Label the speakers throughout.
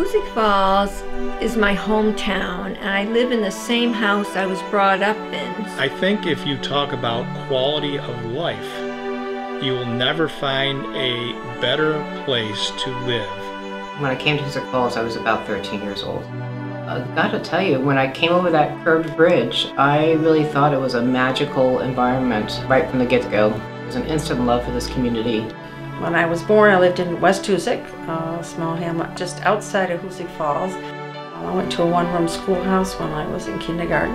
Speaker 1: Hoosick Falls is my hometown, and I live in the same house I was brought up in.
Speaker 2: I think if you talk about quality of life, you will never find a better place to live.
Speaker 3: When I came to Hoosick Falls, I was about 13 years old. I've got to tell you, when I came over that curved bridge, I really thought it was a magical environment right from the get-go. There's an instant love for this community.
Speaker 4: When I was born, I lived in West Hoosick, a small hamlet just outside of Hoosick Falls. I went to a one-room schoolhouse when I was in kindergarten,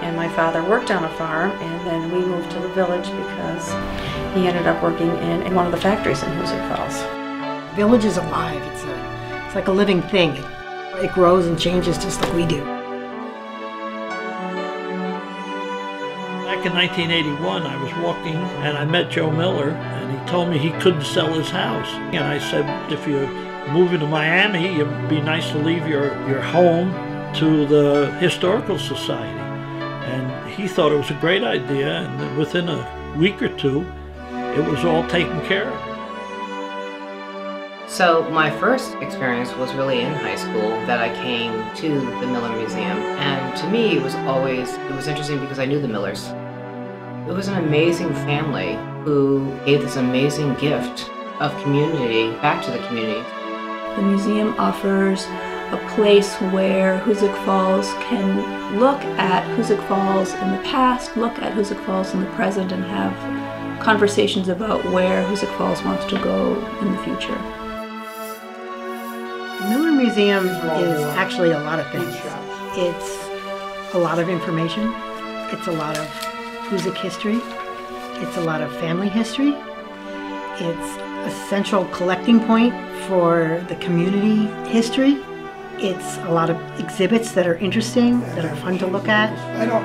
Speaker 4: and my father worked on a farm, and then we moved to the village because he ended up working in one of the factories in Hoosick Falls.
Speaker 5: The village is alive. It's like a living thing. It grows and changes just like we do.
Speaker 6: Back in 1981, I was walking and I met Joe Miller, and he told me he couldn't sell his house. And I said, if you're moving to Miami, it'd be nice to leave your home to the Historical Society. And he thought it was a great idea, and within a week or two, it was all taken care of.
Speaker 3: So my first experience was really in high school that I came to the Miller Museum. And to me, it was interesting because I knew the Millers. It was an amazing family who gave this amazing gift of community back to the community.
Speaker 7: The museum offers a place where Hoosick Falls can look at Hoosick Falls in the past, look at Hoosick Falls in the present, and have conversations about where Hoosick Falls wants to go in the future.
Speaker 5: The Miller Museum is actually a lot of things. It's a lot of information. It's a lot of Hoosick history. It's a lot of family history. It's a central collecting point for the community history. It's a lot of exhibits that are interesting, that are fun to look at.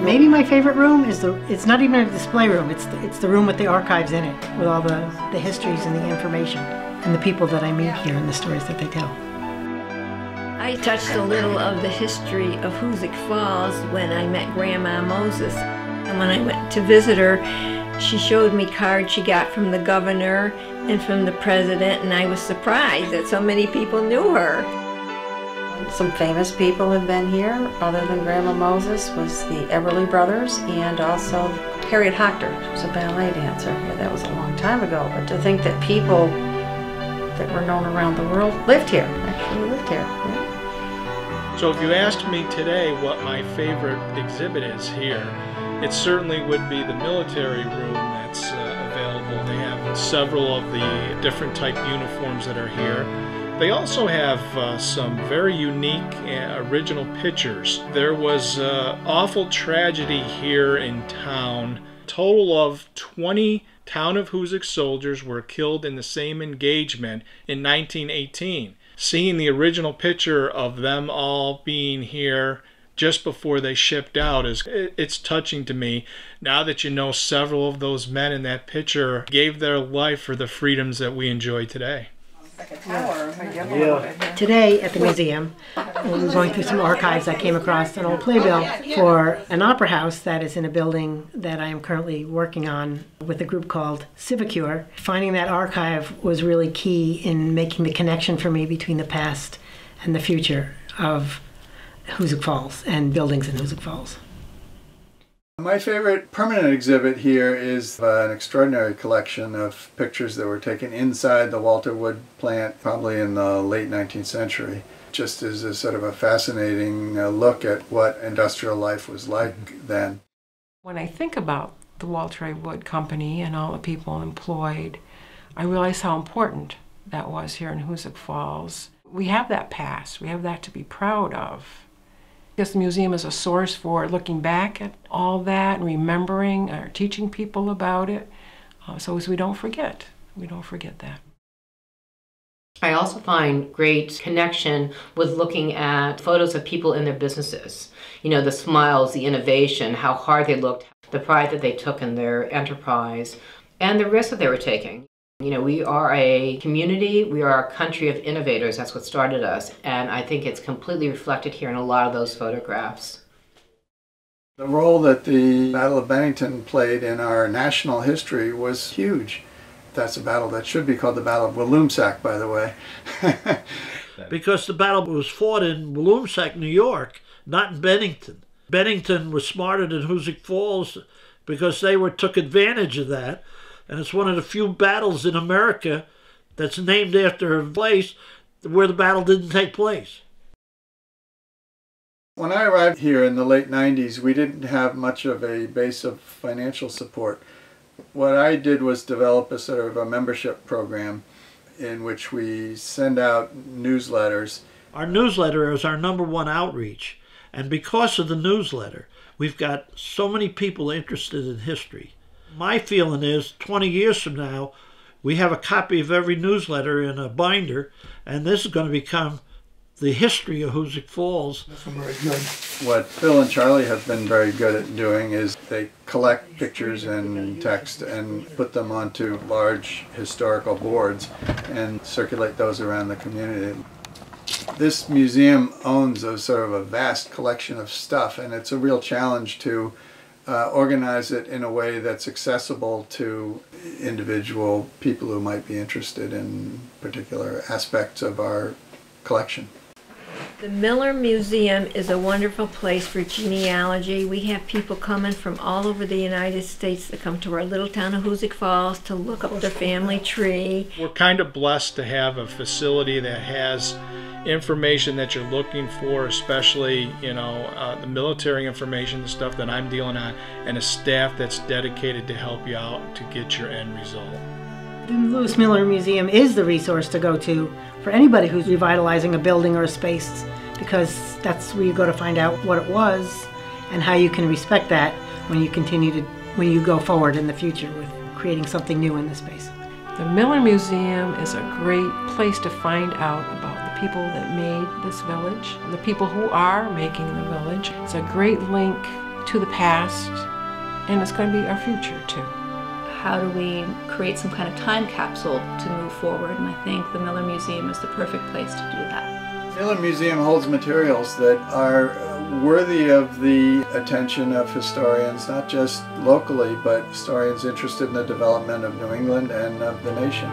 Speaker 5: Maybe my favorite room is it's not even a display room, it's the room with the archives in it, with all the histories and the information, and the people that I meet here and the stories that they tell.
Speaker 1: I touched a little of the history of Hoosick Falls when I met Grandma Moses. And when I went to visit her, she showed me cards she got from the governor and from the president, and I was surprised that so many people knew her.
Speaker 4: Some famous people have been here, other than Grandma Moses, was the Everly Brothers, and also Harriet Hochter, who was a ballet dancer. Yeah, that was a long time ago, but to think that people that were known around the world actually lived here. Yeah.
Speaker 2: So if you asked me today what my favorite exhibit is here, it certainly would be the military room that's available. They have several of the different type uniforms that are here. They also have some very unique original pictures. There was awful tragedy here in town. Total of 20 Town of Hoosick soldiers were killed in the same engagement in 1918. Seeing the original picture of them all being here just before they shipped out, it's touching to me. Now that you know several of those men in that picture gave their life for the freedoms that we enjoy today.
Speaker 5: Today at the museum, when we were going through some archives, I came across an old playbill for an opera house that is in a building that I am currently working on with a group called Civicure. Finding that archive was really key in making the connection for me between the past and the future of Hoosick Falls and buildings in Hoosick Falls.
Speaker 8: My favorite permanent exhibit here is an extraordinary collection of pictures that were taken inside the Walter Wood plant, probably in the late 19th century. Just as a sort of a fascinating look at what industrial life was like then.
Speaker 9: When I think about the Walter A. Wood Company and all the people employed, I realize how important that was here in Hoosick Falls. We have that past. We have that to be proud of. I guess the museum is a source for looking back at all that and remembering or teaching people about it, so as we don't forget that.
Speaker 3: I also find great connection with looking at photos of people in their businesses. You know, the smiles, the innovation, how hard they looked, the pride that they took in their enterprise, and the risks that they were taking. You know, we are a community, we are a country of innovators, that's what started us, and I think it's completely reflected here in a lot of those photographs.
Speaker 8: The role that the Battle of Bennington played in our national history was huge. That's a battle that should be called the Battle of Wallomsac, by the way.
Speaker 6: Because the battle was fought in Wallomsac, New York, not in Bennington. Bennington was smarter than Hoosick Falls because they took advantage of that. And it's one of the few battles in America that's named after a place where the battle didn't take place.
Speaker 8: When I arrived here in the late 90s, we didn't have much of a base of financial support. What I did was develop a sort of a membership program in which we send out newsletters.
Speaker 6: Our newsletter is our #1 outreach. And because of the newsletter, we've got so many people interested in history. My feeling is 20 years from now, we have a copy of every newsletter in a binder, and this is going to become the history of Hoosick Falls.
Speaker 8: That's very good. What Phil and Charlie have been very good at doing is they collect pictures and text and put them onto large historical boards and circulate those around the community. This museum owns a sort of a vast collection of stuff, and it's a real challenge to organize it in a way that's accessible to individual people who might be interested in particular aspects of our collection.
Speaker 1: The Miller Museum is a wonderful place for genealogy. We have people coming from all over the United States that come to our little town of Hoosick Falls to look up their family tree.
Speaker 2: We're kind of blessed to have a facility that has information that you're looking for, especially, the military information, the stuff that I'm dealing on, and a staff that's dedicated to help you out to get your end result.
Speaker 5: The Lewis Miller Museum is the resource to go to for anybody who's revitalizing a building or a space, because that's where you go to find out what it was and how you can respect that when you go forward in the future with creating something new in the space.
Speaker 9: The Miller Museum is a great place to find out about the people that made this village, and the people who are making the village. It's a great link to the past, and it's going to be our future too.
Speaker 7: How do we create some kind of time capsule to move forward? And I think the Miller Museum is the perfect place to do that.
Speaker 8: The Miller Museum holds materials that are worthy of the attention of historians, not just locally, but historians interested in the development of New England and of the nation.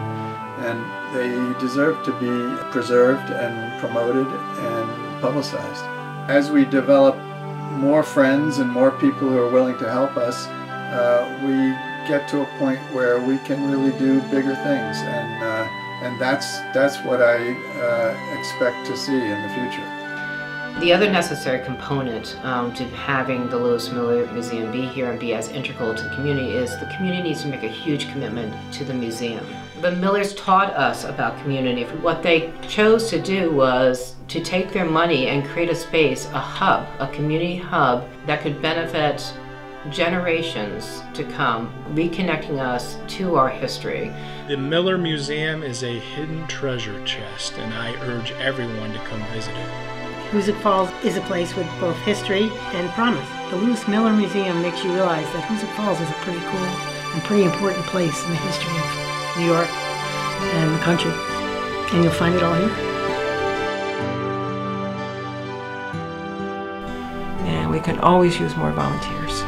Speaker 8: And they deserve to be preserved and promoted and publicized. As we develop more friends and more people who are willing to help us, we get to a point where we can really do bigger things, and that's what I expect to see in the future.
Speaker 3: The other necessary component to having the Lewis Miller Museum be here and be as integral to the community is the community needs to make a huge commitment to the museum. The Millers taught us about community. What they chose to do was to take their money and create a space, a hub, a community hub that could benefit generations to come, reconnecting us to our history.
Speaker 2: The Miller Museum is a hidden treasure chest, and I urge everyone to come visit it.
Speaker 5: Hoosick Falls is a place with both history and promise. The Lewis Miller Museum makes you realize that Hoosick Falls is a pretty cool and pretty important place in the history of New York and the country. And you'll find it all here.
Speaker 9: And we can always use more volunteers.